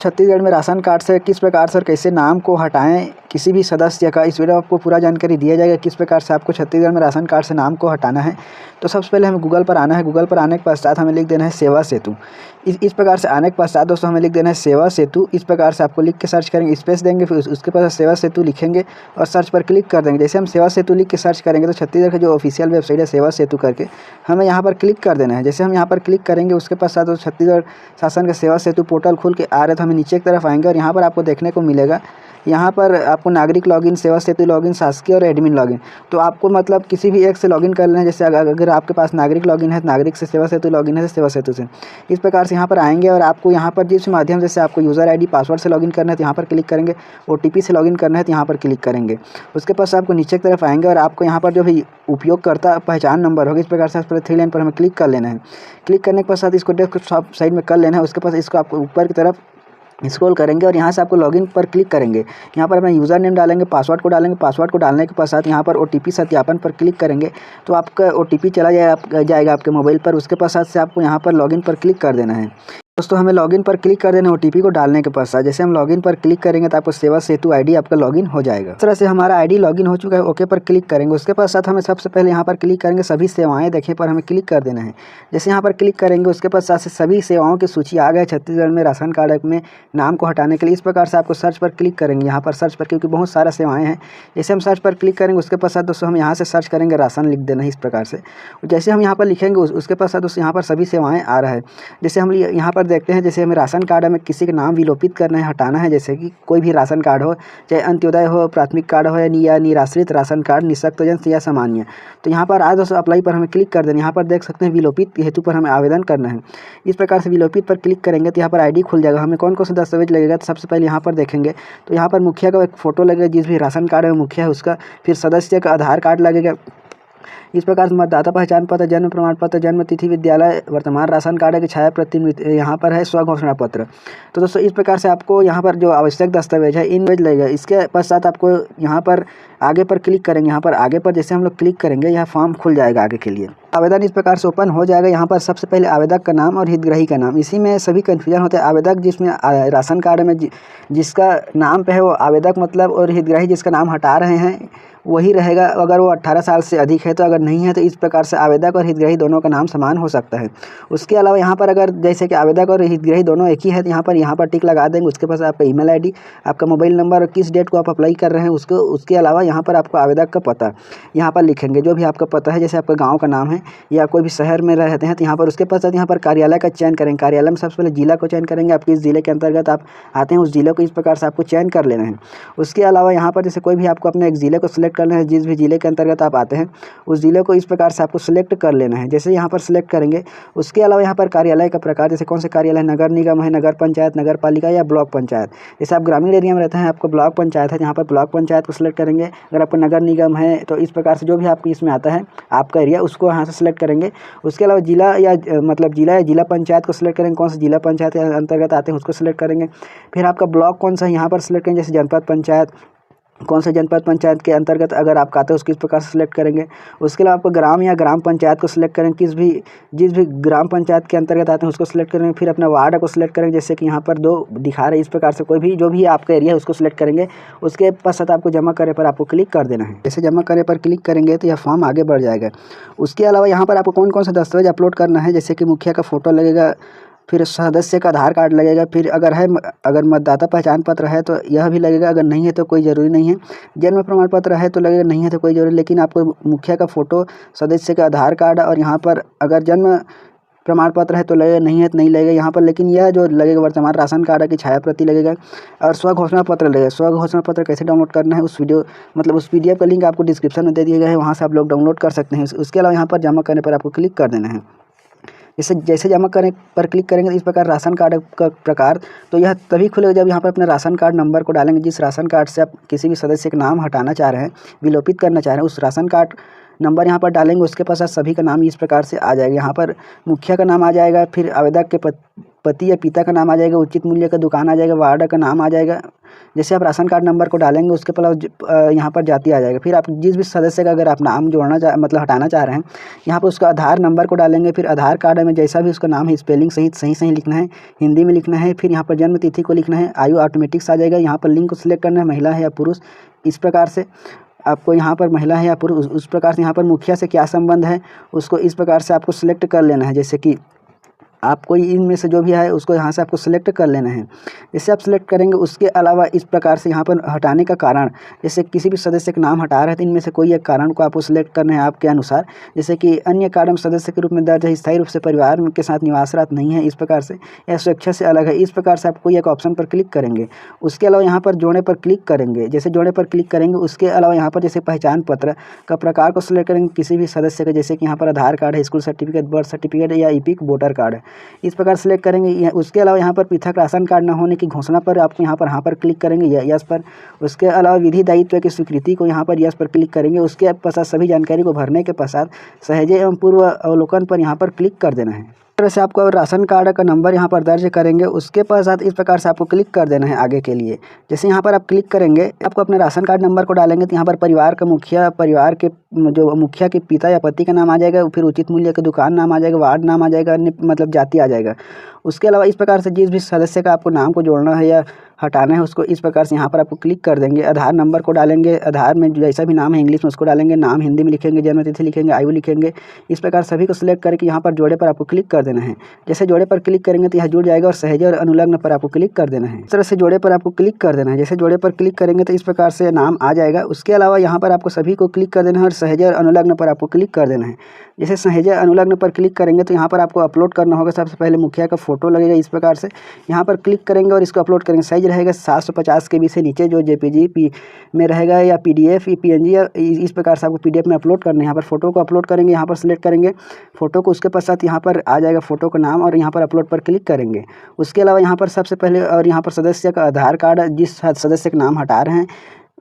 छत्तीसगढ़ में ration card से किस प्रकार से और कैसे नाम को हटाएं किसी भी सदस्य का, इस वीडियो में आपको पूरा जानकारी दिया जाएगा किस प्रकार से आपको छत्तीसगढ़ में राशन कार्ड से नाम को हटाना है। तो सबसे पहले हमें गूगल पर आना है। गूगल पर आने के पश्चात हमें लिख देना है सेवा सेतु। इस प्रकार से आने के पश्चात दोस्तों हमें लिख देना है सेवा सेतु। इस प्रकार से आपको लिख के सर्च करेंगे, स्पेस देंगे, फिर उसके पास सेवा सेतु लिखेंगे और सर्च पर क्लिक कर देंगे। जैसे हम सेवा सेतु लिख के सर्च करेंगे तो छत्तीसगढ़ का जो ऑफिशियल वेबसाइट है सेवा सेतु करके, हमें यहाँ पर क्लिक कर देना है। जैसे हम यहाँ पर क्लिक करेंगे उसके पश्चात तो छत्तीसगढ़ शासन का सेवा सेतु पोर्टल खुल के आ रहा है। तो हमें नीचे की तरफ आएंगे और यहाँ पर आपको देखने को मिलेगा, यहाँ पर आपको नागरिक लॉगिन, सेवा सेतु लॉगिन, शासकीय और एडमिन लॉगिन। तो आपको मतलब किसी भी एक से लॉगिन कर लेना है। जैसे अगर आपके पास नागरिक लॉगिन है तो नागरिक से, सेवा सेतु लॉगिन है तो सेवा सेतु से। इस प्रकार से यहाँ पर आएंगे और आपको यहाँ पर जिस माध्यम से आपको यूज़र आईडी पासवर्ड से लॉगिन करना है तो यहाँ पर क्लिक करेंगे, ओटीपी से लॉगिन करना है तो यहाँ पर क्लिक करेंगे। उसके पास आपको नीचे की तरफ आएंगे और आपको यहाँ पर जो भी उपयोगकर्ता पहचान नंबर होगा, इस प्रकार से इस पर 3 लाइन पर हमें क्लिक कर लेना है। क्लिक करने के पश्चात इसको डेस्कटॉप साइड में कर लेना है। उसके पास इसको आपको ऊपर की तरफ स्क्रॉल करेंगे और यहाँ से आपको लॉगिन पर क्लिक करेंगे। यहाँ पर अपना यूज़र नेम डालेंगे, पासवर्ड को डालेंगे। पासवर्ड को डालने के पश्चात यहाँ पर ओटीपी सत्यापन पर क्लिक करेंगे तो आपका ओटीपी चला जाएगा आपके मोबाइल पर। उसके पश्चात से आपको यहाँ पर लॉगिन पर क्लिक कर देना है। दोस्तों हमें लॉगिन पर क्लिक कर देना है ओटीपी को डालने के पश्चात। जैसे हम लॉगिन पर क्लिक करेंगे तो आपको सेवा सेतु आईडी आपका लॉगिन हो जाएगा। इस तरह से हमारा आईडी लॉगिन हो चुका है। ओके पर क्लिक करेंगे। उसके पश्चात हमें सबसे पहले यहाँ पर क्लिक करेंगे, सभी सेवाएं देखें पर हमें क्लिक कर देना है। जैसे यहाँ पर क्लिक करेंगे उसके पश्चात से सभी सेवाओं की सूची आ गई छत्तीसगढ़ में राशन कार्ड में नाम को हटाने के लिए। इस प्रकार से आपको सर्च पर क्लिक करेंगे, यहाँ पर सर्च पर, क्योंकि बहुत सारा सेवाएँ हैं। जैसे हम सर्च पर क्लिक करेंगे उसके पश्चात दोस्तों हम यहाँ से सर्च करेंगे, राशन लिख देना है इस प्रकार से। जैसे हम यहाँ पर लिखेंगे उसके पश्चात दोस्तों यहाँ पर सभी सेवाएँ आ रहा है। जैसे हम यहाँ पर देखते हैं, जैसे हमें राशन कार्ड में किसी का नाम विलोपित करना है, हटाना है, जैसे कि कोई भी राशन कार्ड हो, चाहे अंत्योदय हो, प्राथमिक कार्ड हो या निराश्रित राशन कार्ड, निःशक्तजन या सामान्य। तो यहाँ पर आज दोस्तों अप्लाई पर हमें क्लिक कर देना। यहाँ पर देख सकते हैं विलोपित हेतु पर हमें आवेदन करना है। इस प्रकार से विलोपित पर क्लिक करेंगे तो यहाँ पर आईडी खुल जाएगा। हमें कौन कौन सा दस्तावेज लगेगा तो सबसे पहले यहाँ पर देखेंगे तो यहाँ पर मुखिया का एक फ़ोटो लगेगा, जिस भी राशन कार्ड में मुखिया है उसका। फिर सदस्य का आधार कार्ड लगेगा। इस प्रकार से मतदाता पहचान पत्र, जन्म प्रमाण पत्र, जन्म तिथि, विद्यालय, वर्तमान राशन कार्ड की छाया प्रति यहाँ पर है, स्व घोषणा पत्र। तो दोस्तों इस प्रकार से आपको यहाँ पर जो आवश्यक दस्तावेज है इन वेज लगेगा। इसके पश्चात आपको यहाँ पर आगे पर क्लिक करेंगे। यहाँ पर आगे पर जैसे हम लोग क्लिक करेंगे यह फॉर्म खुल जाएगा आगे के लिए। आवेदन इस प्रकार से ओपन हो जाएगा। यहाँ पर सबसे पहले आवेदक का नाम और हितग्राही का नाम, इसी में सभी कन्फ्यूजन होता है। आवेदक जिसमें राशन कार्ड में जिसका नाम पे है वो आवेदक मतलब, और हितग्राही जिसका नाम हटा रहे हैं वही रहेगा अगर वो 18 साल से अधिक है। तो अगर नहीं है तो इस प्रकार से आवेदक और हितग्राही दोनों का नाम समान हो सकता है। उसके अलावा यहाँ पर अगर जैसे कि आवेदक और हितग्राही दोनों एक ही है तो यहाँ पर टिक लगा देंगे। उसके पास आपका ईमेल आईडी, आपका मोबाइल नंबर और किस डेट को आप अप्लाई कर रहे हैं उसको। उसके अलावा यहाँ पर आपको आवेदक का पता यहाँ पर लिखेंगे, जो भी आपका पता है। जैसे आपका गाँव का नाम है या कोई भी शहर में रहते हैं तो यहाँ पर उसके पश्चात यहाँ पर कार्यालय का चयन करेंगे। कार्यालय में सबसे पहले जिला को चयन करेंगे, आप किस जिले के अंतर्गत आप आते हैं उस जिले को इस प्रकार से आपको चयन कर लेना है। उसके अलावा यहाँ पर जैसे कोई भी आपको अपने एक जिले को सिलेक्ट करना है, जिस भी जिले के अंतर्गत आप आते हैं उस जिले को इस प्रकार से आपको सिलेक्ट कर लेना है। जैसे यहाँ पर सिलेक्ट करेंगे उसके अलावा यहाँ पर कार्यालय का प्रकार, जैसे कौन से कार्यालय, नगर निगम है, नगर पंचायत, नगर पालिका या ब्लॉक पंचायत। जैसे आप ग्रामीण एरिया में रहते हैं आपको ब्लॉक पंचायत है, यहाँ पर ब्लॉक पंचायत को सिलेक्ट करेंगे। अगर आपको नगर निगम है तो इस प्रकार से जो भी आपको इसमें आता है आपका एरिया उसको यहाँ से सिलेक्ट करेंगे। उसके अलावा जिला या जिला पंचायत को सिलेक्ट करेंगे, कौन सा जिला पंचायत के अंतर्गत आते हैं उसको सिलेक्ट करेंगे। फिर आपका ब्लॉक कौन सा है यहाँ पर सिलेक्ट करेंगे, जैसे जनपद पंचायत, कौन सा जनपद पंचायत के अंतर्गत अगर आप आते हैं उसको इस प्रकार से सिलेक्ट करेंगे। उसके अलावा आपको ग्राम या ग्राम पंचायत को सिलेक्ट करेंगे, जिस भी ग्राम पंचायत के अंतर्गत आते हैं उसको सिलेक्ट करेंगे। फिर अपना वार्ड को सिलेक्ट करेंगे, जैसे कि यहाँ पर 2 दिखा रहे हैं। इस प्रकार से कोई भी जो भी आपका एरिया है उसको सिलेक्ट करेंगे। उसके पश्चात आपको जमा करे पर आपको क्लिक कर देना है। जैसे जमा करे पर क्लिक करेंगे तो यह फॉर्म आगे बढ़ जाएगा। उसके अलावा यहाँ पर आपको कौन कौन सा दस्तावेज अपलोड करना है, जैसे कि मुखिया का फ़ोटो लगेगा, फिर सदस्य का आधार कार्ड लगेगा, फिर अगर मतदाता पहचान पत्र है तो यह भी लगेगा, अगर नहीं है तो कोई ज़रूरी नहीं है। जन्म प्रमाण पत्र है तो लगेगा, नहीं है तो कोई ज़रूरी, लेकिन आपको मुखिया का फ़ोटो, सदस्य का आधार कार्ड और यहाँ पर अगर जन्म प्रमाण पत्र है तो लगेगा, नहीं है तो नहीं लगेगा यहाँ पर। लेकिन यह जो लगेगा वर्तमान राशन कार्ड की छाया प्रति लगेगा और स्व घोषणा पत्र लगेगा। स्व घोषणा पत्र कैसे डाउनलोड करना है उस PDF का लिंक आपको डिस्क्रिप्शन में दे दिया गया है, वहाँ से आप लोग डाउनलोड कर सकते हैं। उसके अलावा यहाँ पर जमा करने पर आपको क्लिक कर देना है। जैसे जमा करने पर क्लिक करेंगे इस प्रकार राशन कार्ड का प्रकार, तो यह तभी खुलेगा जब यहाँ पर अपने राशन कार्ड नंबर को डालेंगे। जिस राशन कार्ड से आप किसी भी सदस्य का नाम हटाना चाह रहे हैं, विलोपित करना चाह रहे हैं, उस राशन कार्ड नंबर यहाँ पर डालेंगे। उसके पास सभी का नाम इस प्रकार से आ जाएगा। यहाँ पर मुखिया का नाम आ जाएगा, फिर आवेदक के पति या पिता का नाम आ जाएगा, उचित मूल्य का दुकान आ जाएगा, वार्ड का नाम आ जाएगा। जैसे आप राशन कार्ड नंबर को डालेंगे उसके पहले यहाँ पर जाति आ जाएगा। फिर आप जिस भी सदस्य का अगर आप नाम जोड़ना मतलब हटाना चाह रहे हैं, यहाँ पर उसका आधार नंबर को डालेंगे। फिर आधार कार्ड में जैसा भी उसका नाम है स्पेलिंग सही लिखना है, हिंदी में लिखना है। फिर यहाँ पर जन्म तिथि को लिखना है, आयु ऑटोमेटिक्स आ जाएगा। यहाँ पर लिंग को सिलेक्ट करना है, महिला है या पुरुष। इस प्रकार से आपको यहाँ पर महिला है या पुरुष, उस प्रकार से यहाँ पर मुखिया से क्या संबंध है उसको इस प्रकार से आपको सिलेक्ट कर लेना है। जैसे कि आपको इनमें से जो भी है उसको यहाँ से आपको सिलेक्ट कर लेना है। जैसे आप सिलेक्ट करेंगे उसके अलावा इस प्रकार से यहाँ पर हटाने का कारण, जैसे किसी भी सदस्य का नाम हटा रहे हैं तो इनमें से कोई एक कारण को आपको सिलेक्ट करना है आपके अनुसार। जैसे कि अन्य कारण सदस्य के रूप में दर्ज है, स्थायी रूप से परिवार के साथ निवासरत नहीं है, इस प्रकार से, या स्वेच्छा से अलग है, इस प्रकार से आप कोई एक ऑप्शन पर क्लिक करेंगे। उसके अलावा यहाँ पर जोड़े पर क्लिक करेंगे। जैसे जोड़े पर क्लिक करेंगे उसके अलावा यहाँ पर जैसे पहचान पत्र का प्रकार को सिलेक्ट करेंगे किसी भी सदस्य का, जैसे कि यहाँ पर आधार कार्ड है, स्कूल सर्टिफिकेट, बर्थ सर्टिफिकेट या ईपिक वोटर कार्ड है, इस प्रकार सेलेक्ट करेंगे। उसके अलावा यहाँ पर पृथक राशन कार्ड न होने की घोषणा पर आपको यहाँ पर क्लिक करेंगे यस पर। उसके अलावा विधि दायित्व की स्वीकृति को यहाँ पर यस पर क्लिक करेंगे। उसके पश्चात सभी जानकारी को भरने के पश्चात सहज एवं पूर्व अवलोकन पर यहाँ पर क्लिक कर देना है। इस तरह से आपको राशन कार्ड का नंबर यहाँ पर दर्ज करेंगे। उसके पश्चात इस प्रकार से आपको क्लिक कर देना है आगे के लिए। जैसे यहाँ पर आप क्लिक करेंगे आपको अपने राशन कार्ड नंबर को डालेंगे तो यहाँ पर परिवार का मुखिया, परिवार के जो मुखिया के पिता या पति का नाम आ जाएगा, फिर उचित मूल्य की दुकान नाम आ जाएगा, वार्ड नाम आ जाएगा, अन्य मतलब जाति आ जाएगा। उसके अलावा इस प्रकार से जिस भी सदस्य का आपको नाम को जोड़ना है या हटाना है उसको इस प्रकार से यहाँ पर आपको क्लिक कर देंगे। आधार नंबर को डालेंगे, आधार में जैसा भी नाम है इंग्लिश में उसको डालेंगे, नाम हिंदी में लिखेंगे, जन्म तिथि लिखेंगे, आयु लिखेंगे। इस प्रकार सभी को सिलेक्ट करके यहाँ पर जोड़े पर आपको क्लिक कर देना है। जैसे जोड़े पर क्लिक करेंगे तो यह जुड़ जाएगा और सहज और अनुलग्न पर आपको क्लिक कर देना है। इस तरह से जोड़े पर आपको क्लिक कर देना है। जैसे जोड़े पर क्लिक करेंगे तो इस प्रकार से नाम आ जाएगा। उसके अलावा यहाँ पर आपको सभी को क्लिक कर देना है और सहज और अनुलग्न पर आपको क्लिक कर देना है। जैसे सहज अनुलग्न पर क्लिक करेंगे तो यहाँ पर आपको अपलोड करना होगा। सबसे पहले मुखिया का फोटो लगेगा। इस प्रकार से यहाँ पर क्लिक करेंगे और इसको अपलोड करेंगे। साइज रहेगा 750 KB से नीचे, जो JPG में रहेगा या PDF PNG या इस प्रकार से आपको PDF में अपलोड करना है। यहाँ पर फोटो को अपलोड करेंगे, यहाँ पर सिलेक्ट करेंगे फोटो को। उसके पश्चात यहाँ पर आ जाएगा फोटो का नाम और यहाँ पर अपलोड पर क्लिक करेंगे। उसके अलावा यहाँ पर सबसे पहले और यहाँ पर सदस्य का आधार कार्ड, जिस सदस्य का नाम हटा रहे हैं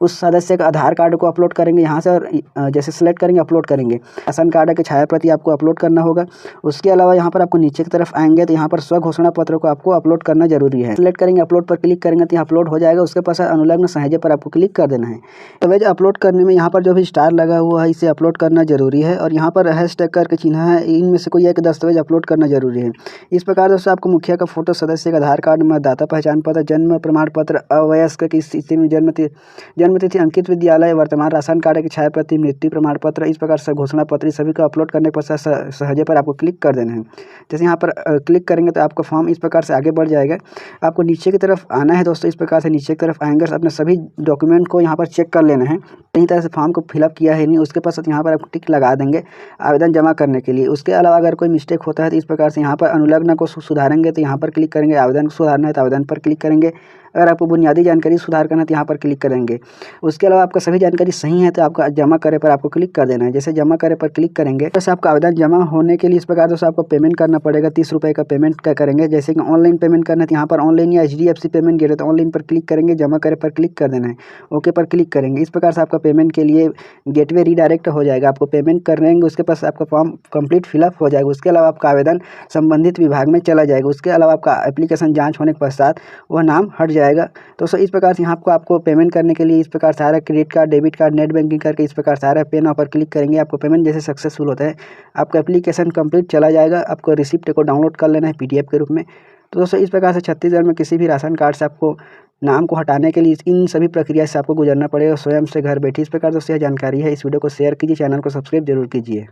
उस सदस्य का आधार कार्ड को अपलोड करेंगे यहाँ से, और जैसे सेलेक्ट करेंगे अपलोड करेंगे। राशन कार्ड की छाया प्रति आपको अपलोड करना होगा। उसके अलावा यहाँ पर आपको नीचे की तरफ आएंगे तो यहाँ पर स्व घोषणा पत्र को आपको अपलोड करना जरूरी है। सेलेक्ट करेंगे, अपलोड पर क्लिक करेंगे तो यहाँ अपलोड हो जाएगा। उसके पास अनुलग्न सहज पर आपको क्लिक कर देना है। दस्तावेज अपलोड करने में यहाँ पर जो भी स्टार लगा हुआ है इसे अपलोड करना जरूरी है, और यहाँ पर हैशटैग करके चिन्ह है, इनमें से कोई एक दस्तावेज अपलोड करना जरूरी है। इस प्रकार दोस्तों आपको मुखिया का फोटो, सदस्य का आधार कार्ड, मतदाता पहचान पत्र, जन्म प्रमाण पत्र, अवयस्क की स्थिति में जन्म तिथि, अंकित विद्यालय, वर्तमान राशन कार्ड की छाया प्रति, मृत्यु प्रमाण पत्र, इस प्रकार से घोषणा पत्र सभी को अपलोड करने के पश्चात सहजे पर आपको क्लिक कर देना है। जैसे यहाँ पर क्लिक करेंगे तो आपका फॉर्म इस प्रकार से आगे बढ़ जाएगा। आपको नीचे की तरफ आना है दोस्तों। इस प्रकार से नीचे की तरफ आएंगे और अपने सभी डॉक्यूमेंट को यहाँ पर चेक कर लेना है, कहीं तरह से फॉर्म को फिलअप किया है नहीं। उसके पश्चात यहाँ पर आपको टिक लगा देंगे आवेदन जमा करने के लिए। उसके अलावा अगर कोई मिस्टेक होता है तो इस प्रकार से यहाँ पर अनुलग्न को सुधारेंगे तो यहाँ पर क्लिक करेंगे। आवेदन को सुधारना है तो आवेदन पर क्लिक करेंगे। अगर आपको बुनियादी जानकारी सुधार करना है तो यहाँ पर क्लिक करेंगे। उसके अलावा आपका सभी जानकारी सही है तो आपका जमा करे पर आपको क्लिक कर देना है। जैसे जमा करे पर क्लिक करेंगे जैसे आपका आवेदन जमा होने के लिए इस प्रकार दोस्तों आपको पेमेंट करना पड़ेगा। 30 रुपये का पेमेंट करेंगे। जैसे कि ऑनलाइन पेमेंट करना है तो यहाँ पर ऑनलाइन या HDFC पेमेंट गिरे तो ऑनलाइन पर क्लिक करेंगे, जमा करे पर क्लिक कर देना है, ओके पर क्लिक करेंगे। इस प्रकार से आपका पेमेंट के लिए गेटवे रीडायरेक्ट हो जाएगा। आपको पेमेंट कर रहेंगे, उसके पास आपका फॉर्म कंप्लीट फिलअप हो जाएगा। उसके अलावा आपका आवेदन संबंधित विभाग में चला जाएगा। उसके अलावा आपका एप्लीकेशन जाँच होने के पश्चात वह नाम हट जाएगा। तो इस प्रकार से यहाँ आपको पेमेंट करने के लिए इस प्रकार से आ रहा है, credit card, debit card, net banking करके इस प्रकार से आ रहा है। पे नाउ पर क्लिक करेंगे, आपको पेमेंट जैसे सक्सेसफुल होता है आपका एप्लीकेशन कंप्लीट चला जाएगा। आपको रिसिप्ट को डाउनलोड कर लेना है PDF के रूप में। तो दोस्तों इस प्रकार से छत्तीसगढ़ में किसी भी राशन कार्ड से आपको नाम को हटाने के लिए इन सभी प्रक्रिया से आपको गुजरना पड़ेगा स्वयं से घर बैठे। इस प्रकार दोस्तों यह जानकारी है। इस वीडियो को शेयर कीजिए, चैनल को सब्सक्राइब जरूर कीजिए।